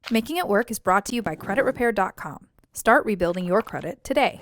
Making It Work is brought to you by CreditRepair.com. Start rebuilding your credit today.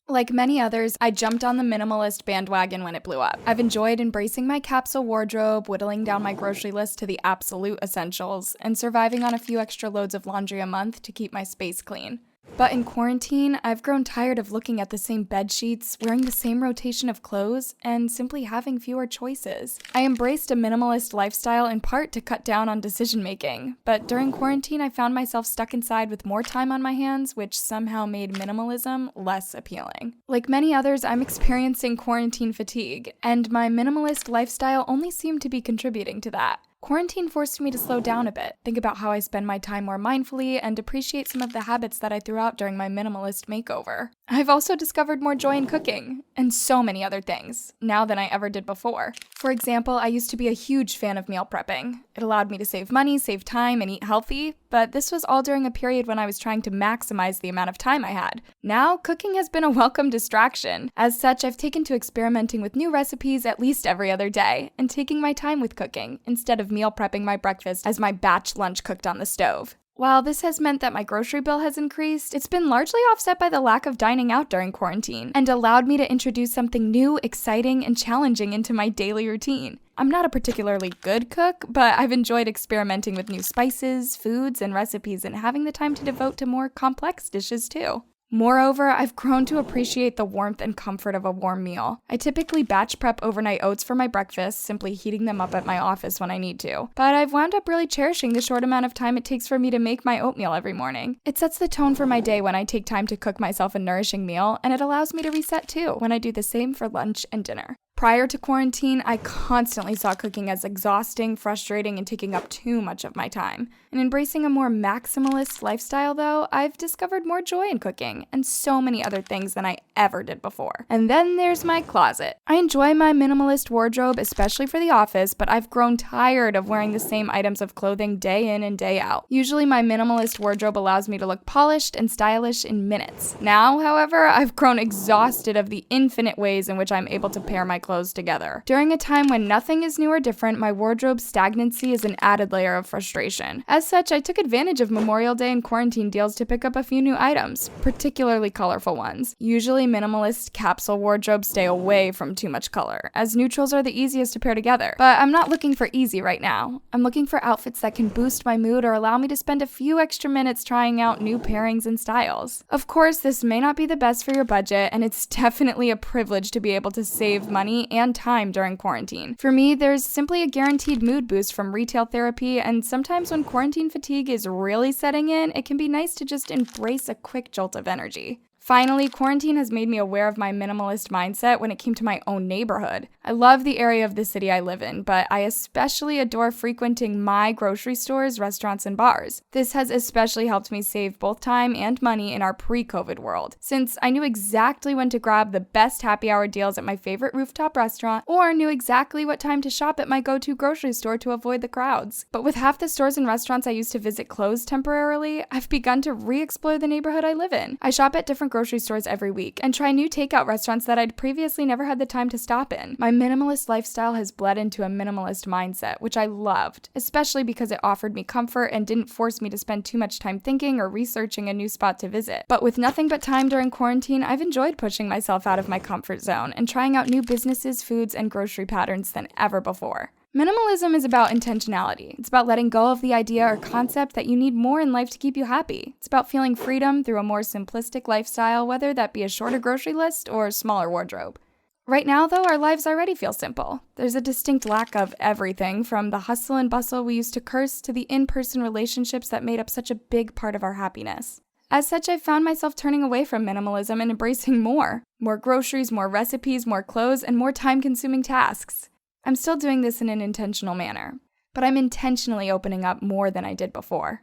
Like many others, I jumped on the minimalist bandwagon when it blew up. I've enjoyed embracing my capsule wardrobe, whittling down my grocery list to the absolute essentials, and surviving on a few extra loads of laundry a month to keep my space clean. But in quarantine, I've grown tired of looking at the same bed sheets, wearing the same rotation of clothes, and simply having fewer choices. I embraced a minimalist lifestyle in part to cut down on decision-making, but during quarantine I found myself stuck inside with more time on my hands, which somehow made minimalism less appealing. Like many others, I'm experiencing quarantine fatigue, and my minimalist lifestyle only seemed to be contributing to that. Quarantine forced me to slow down a bit, think about how I spend my time more mindfully, and appreciate some of the habits that I threw out during my minimalist makeover. I've also discovered more joy in cooking, and so many other things, now than I ever did before. For example, I used to be a huge fan of meal prepping. It allowed me to save money, save time, and eat healthy, but this was all during a period when I was trying to maximize the amount of time I had. Now, cooking has been a welcome distraction. As such, I've taken to experimenting with new recipes at least every other day, and taking my time with cooking, instead of meal prepping my breakfast as my batch lunch cooked on the stove. While this has meant that my grocery bill has increased, it's been largely offset by the lack of dining out during quarantine, and allowed me to introduce something new, exciting, and challenging into my daily routine. I'm not a particularly good cook, but I've enjoyed experimenting with new spices, foods, and recipes, and having the time to devote to more complex dishes too. Moreover, I've grown to appreciate the warmth and comfort of a warm meal. I typically batch prep overnight oats for my breakfast, simply heating them up at my office when I need to. But I've wound up really cherishing the short amount of time it takes for me to make my oatmeal every morning. It sets the tone for my day when I take time to cook myself a nourishing meal, and it allows me to reset too when I do the same for lunch and dinner. Prior to quarantine, I constantly saw cooking as exhausting, frustrating, and taking up too much of my time. In embracing a more maximalist lifestyle, though, I've discovered more joy in cooking, and so many other things than I ever did before. And then there's my closet. I enjoy my minimalist wardrobe, especially for the office, but I've grown tired of wearing the same items of clothing day in and day out. Usually my minimalist wardrobe allows me to look polished and stylish in minutes. Now, however, I've grown exhausted of the infinite ways in which I'm able to pair my clothes together. During a time when nothing is new or different, my wardrobe stagnancy is an added layer of frustration. As such, I took advantage of Memorial Day and quarantine deals to pick up a few new items, particularly colorful ones. Usually minimalist capsule wardrobes stay away from too much color, as neutrals are the easiest to pair together. But I'm not looking for easy right now. I'm looking for outfits that can boost my mood or allow me to spend a few extra minutes trying out new pairings and styles. Of course, this may not be the best for your budget, and it's definitely a privilege to be able to save money and time during quarantine. For me, there's simply a guaranteed mood boost from retail therapy, and sometimes when quarantine fatigue is really setting in, it can be nice to just embrace a quick jolt of energy. Finally, quarantine has made me aware of my minimalist mindset when it came to my own neighborhood. I love the area of the city I live in, but I especially adore frequenting my grocery stores, restaurants, and bars. This has especially helped me save both time and money in our pre-COVID world, since I knew exactly when to grab the best happy hour deals at my favorite rooftop restaurant, or knew exactly what time to shop at my go-to grocery store to avoid the crowds. But with half the stores and restaurants I used to visit closed temporarily, I've begun to re-explore the neighborhood I live in. I shop at different grocery stores every week and try new takeout restaurants that I'd previously never had the time to stop in. My minimalist lifestyle has bled into a minimalist mindset, which I loved, especially because it offered me comfort and didn't force me to spend too much time thinking or researching a new spot to visit. But with nothing but time during quarantine, I've enjoyed pushing myself out of my comfort zone and trying out new businesses, foods, and grocery patterns than ever before. Minimalism is about intentionality. It's about letting go of the idea or concept that you need more in life to keep you happy. It's about feeling freedom through a more simplistic lifestyle, whether that be a shorter grocery list or a smaller wardrobe. Right now, though, our lives already feel simple. There's a distinct lack of everything, from the hustle and bustle we used to curse to the in-person relationships that made up such a big part of our happiness. As such, I've found myself turning away from minimalism and embracing more. More groceries, more recipes, more clothes, and more time-consuming tasks. I'm still doing this in an intentional manner, but I'm intentionally opening up more than I did before.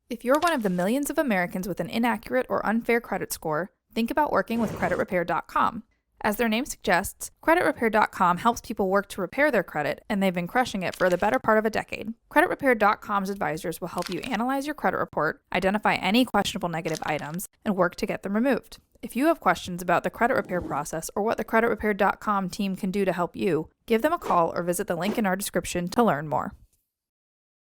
If you're one of the millions of Americans with an inaccurate or unfair credit score, think about working with CreditRepair.com. As their name suggests, CreditRepair.com helps people work to repair their credit, and they've been crushing it for the better part of a decade. CreditRepair.com's advisors will help you analyze your credit report, identify any questionable negative items, and work to get them removed. If you have questions about the credit repair process or what the CreditRepair.com team can do to help you, give them a call or visit the link in our description to learn more.